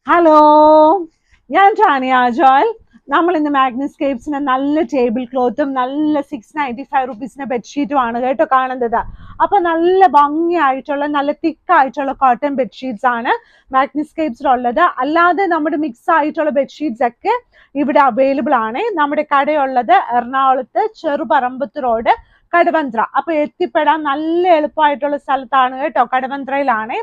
Hello, ഞാൻ Tanya Joel. നമ്മൾ ഇന്ന് മാഗ്നസ്കേപ്സിന് നല്ല ടേബിൾ ക്ലോത്തും നല്ല 695 റുപ്പീസിന്റെ ബെഡ്ഷീറ്റും ആണ് കേട്ടോ കാണുന്നത്. അപ്പൊ നല്ല ഭംഗിയായിട്ടുള്ള നല്ല തിക്കായിട്ടുള്ള കോട്ടൺ ബെഡ്ഷീറ്റ്സ് ആണ് മാഗ്നസ്കേപ്സിലുള്ളത്. അല്ലാതെ നമ്മുടെ മിക്സ് ആയിട്ടുള്ള ബെഡ്ഷീറ്റ്സ് ഒക്കെ ഇവിടെ അവൈലബിൾ ആണ്. നമ്മുടെ കടയുള്ളത് എറണാകുളത്ത് ചെറുപറമ്പത്ത് റോഡ് കടവന്ത്ര. അപ്പൊ എത്തിപ്പെടാൻ നല്ല എളുപ്പമായിട്ടുള്ള സ്ഥലത്താണ് കേട്ടോ, കടവന്ത്രയിലാണ്.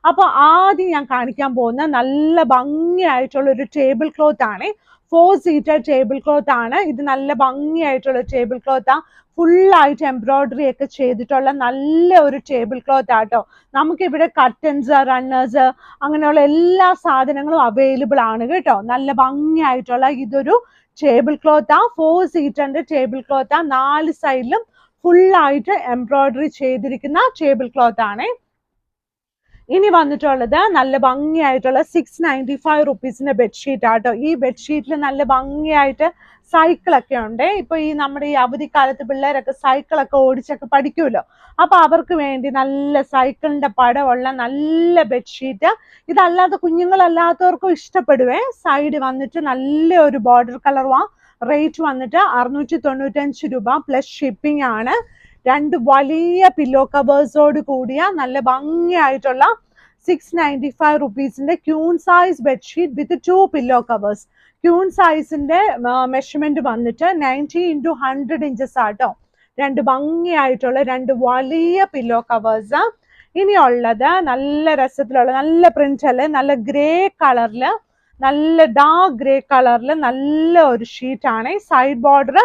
അപ്പൊ ആദ്യം ഞാൻ കാണിക്കാൻ പോകുന്ന നല്ല ഭംഗിയായിട്ടുള്ള ഒരു ടേബിൾ ക്ലോത്ത് ആണ്. 4 സീറ്റർ ടേബിൾ ക്ലോത്ത് ആണ് ഇത്. നല്ല ഭംഗിയായിട്ടുള്ള ടേബിൾ ക്ലോത്ത് ഫുള്ളായിട്ട് എംബ്രോയിഡറി ഒക്കെ ചെയ്തിട്ടുള്ള നല്ല ഒരു ടേബിൾ ക്ലോത്ത് ആട്ടോ. നമുക്കിവിടെ കർട്ടൻസ്, റണ്ണേഴ്സ് അങ്ങനെയുള്ള എല്ലാ സാധനങ്ങളും അവൈലബിൾ ആണ് കേട്ടോ. നല്ല ഭംഗിയായിട്ടുള്ള ഇതൊരു ടേബിൾ ക്ലോത്ത് 4 സീറ്ററിന്റെ ടേബിൾ ക്ലോത്ത് 4 സൈഡിലും ഫുള്ളായിട്ട് എംബ്രോയിഡറി ചെയ്തിരിക്കുന്ന ടേബിൾ ക്ലോത്ത് ആണ്. ഇനി വന്നിട്ടുള്ളത് നല്ല ഭംഗിയായിട്ടുള്ള 695 റുപ്പീസിന്റെ ബെഡ്ഷീറ്റ് ആട്ടോ. ഈ ബെഡ്ഷീറ്റിൽ നല്ല ഭംഗിയായിട്ട് സൈക്കിളൊക്കെ ഉണ്ട്. ഇപ്പൊ ഈ നമ്മുടെ ഈ അവധിക്കാലത്ത് പിള്ളേരൊക്കെ സൈക്കിളൊക്കെ ഓടിച്ചൊക്കെ പഠിക്കുമല്ലോ. അപ്പൊ അവർക്ക് വേണ്ടി നല്ല സൈക്കിളിന്റെ പടമുള്ള നല്ല ബെഡ്ഷീറ്റ്. ഇതല്ലാതെ കുഞ്ഞുങ്ങളല്ലാത്തവർക്കും ഇഷ്ടപ്പെടുവേ. സൈഡ് വന്നിട്ട് നല്ല ഒരു ബോർഡർ കളറുവാ. റേറ്റ് വന്നിട്ട് 695 രൂപ പ്ലസ് ഷിപ്പിംഗ് ആണ്. 2 വലിയ പില്ലോ കവേഴ്സോട് കൂടിയ നല്ല ഭംഗിയായിട്ടുള്ള 695 റുപ്പീസിന്റെ queen size bedsheet with 2 pillow covers. Queen സൈസിന്റെ മെഷർമെന്റ് വന്നിട്ട് 90x100 ഇഞ്ചസ് ആട്ടോ. 2 ഭംഗിയായിട്ടുള്ള 2 വലിയ പില്ലോ കവേഴ്സ്. ഇനിയുള്ളത് നല്ല രസത്തിലുള്ള നല്ല പ്രിന്റ് അല്ലേ, നല്ല ഗ്രേ കളറില്, നല്ല ഡാർക്ക് ഗ്രേ കളറില് നല്ല ഒരു ഷീറ്റ് ആണ്. സൈഡ് ബോർഡർ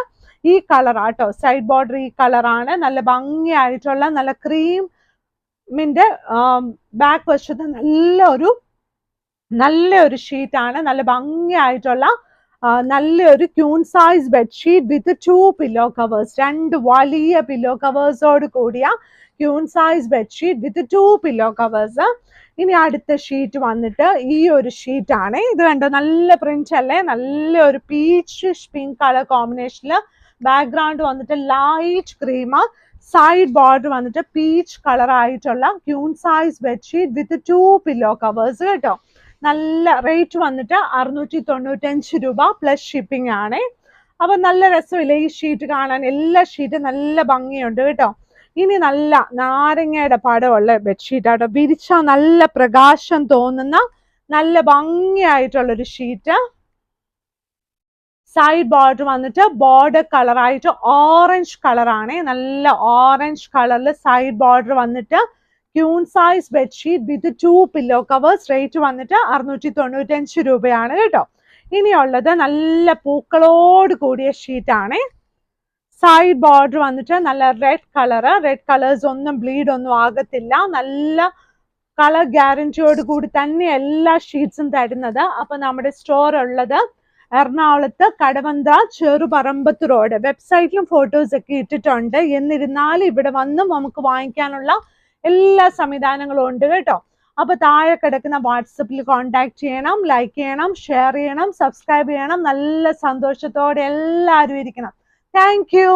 ഈ കളർ ആട്ടോ. സൈഡ് ബോർഡർ ഈ കളറാണ്. നല്ല ഭംഗിയായിട്ടുള്ള നല്ല ക്രീമിന്റെ ബാക്ക് വശത്ത് നല്ലൊരു ഷീറ്റ് ആണ്. നല്ല ഭംഗിയായിട്ടുള്ള നല്ലൊരു queen size bedsheet with 2 pillow covers. 2 വലിയ പില്ലോ കവേഴ്സോട് കൂടിയ queen size bedsheet with 2 pillow covers. ഇനി അടുത്ത ഷീറ്റ് വന്നിട്ട് ഈ ഒരു ഷീറ്റ് ആണ്. ഇത് കണ്ടോ, നല്ല പ്രിന്റ് അല്ലേ, നല്ലൊരു പീച്ച് പിങ്ക് കളർ കോമ്പിനേഷനില്. ബാക്ക്ഗ്രൗണ്ട് വന്നിട്ട് ലൈറ്റ് ക്രീം. സൈഡ് ബോർഡർ വന്നിട്ട് പീച്ച് കളർ ആയിട്ടുള്ള queen size bedsheet with 2 pillow covers കേട്ടോ. നല്ല റേറ്റ് വന്നിട്ട് 695 രൂപ പ്ലസ് ഷിപ്പിംഗ് ആണ്. അപ്പൊ നല്ല രസമില്ലേ ഈ ഷീറ്റ് കാണാൻ? എല്ലാ ഷീറ്റും നല്ല ഭംഗിയുണ്ട് കേട്ടോ. ഇനി നല്ല നാരങ്ങയുടെ പടമുള്ള ബെഡ്ഷീറ്റ് ആട്ടോ. വിരിച്ചാൽ നല്ല പ്രകാശം തോന്നുന്ന നല്ല ഭംഗിയായിട്ടുള്ളൊരു ഷീറ്റ്. സൈഡ് ബോർഡർ വന്നിട്ട് ബോർഡർ കളറായിട്ട് ഓറഞ്ച് കളറാണ്. നല്ല ഓറഞ്ച് കളറിൽ സൈഡ് ബോർഡർ വന്നിട്ട് queen size bedsheet with 2 pillow covers. Rate വന്നിട്ട് 695 രൂപയാണ് കേട്ടോ. ഇനിയുള്ളത് നല്ല പൂക്കളോട് കൂടിയ ഷീറ്റ് ആണ്. സൈഡ് ബോർഡർ വന്നിട്ട് നല്ല റെഡ് കളറ്. റെഡ് കളേഴ്സ് ഒന്നും ബ്ലീഡ് ഒന്നും ആകത്തില്ല. നല്ല കളർ ഗ്യാരണ്ടിയോട് കൂടി തന്നെ എല്ലാ ഷീറ്റ്സും തരുന്നത്. അപ്പൊ നമ്മുടെ സ്റ്റോർ ഉള്ളത് എറണാകുളത്ത് കടവന്ത്ര ചെറുപറമ്പത്ത് റോഡ്. വെബ്സൈറ്റിലും ഫോട്ടോസ് ഒക്കെ ഇട്ടിട്ടുണ്ട്. എന്നിരുന്നാലും ഇവിടെ വന്നും നമുക്ക് വാങ്ങിക്കാനുള്ള എല്ലാ സംവിധാനങ്ങളും ഉണ്ട് കേട്ടോ. അപ്പൊ താഴെ കിടക്കുന്ന വാട്സപ്പിൽ കോൺടാക്ട് ചെയ്യണം, ലൈക്ക് ചെയ്യണം, ഷെയർ ചെയ്യണം, സബ്സ്ക്രൈബ് ചെയ്യണം. നല്ല സന്തോഷത്തോടെ എല്ലാവരും ഇരിക്കണം. Thank you.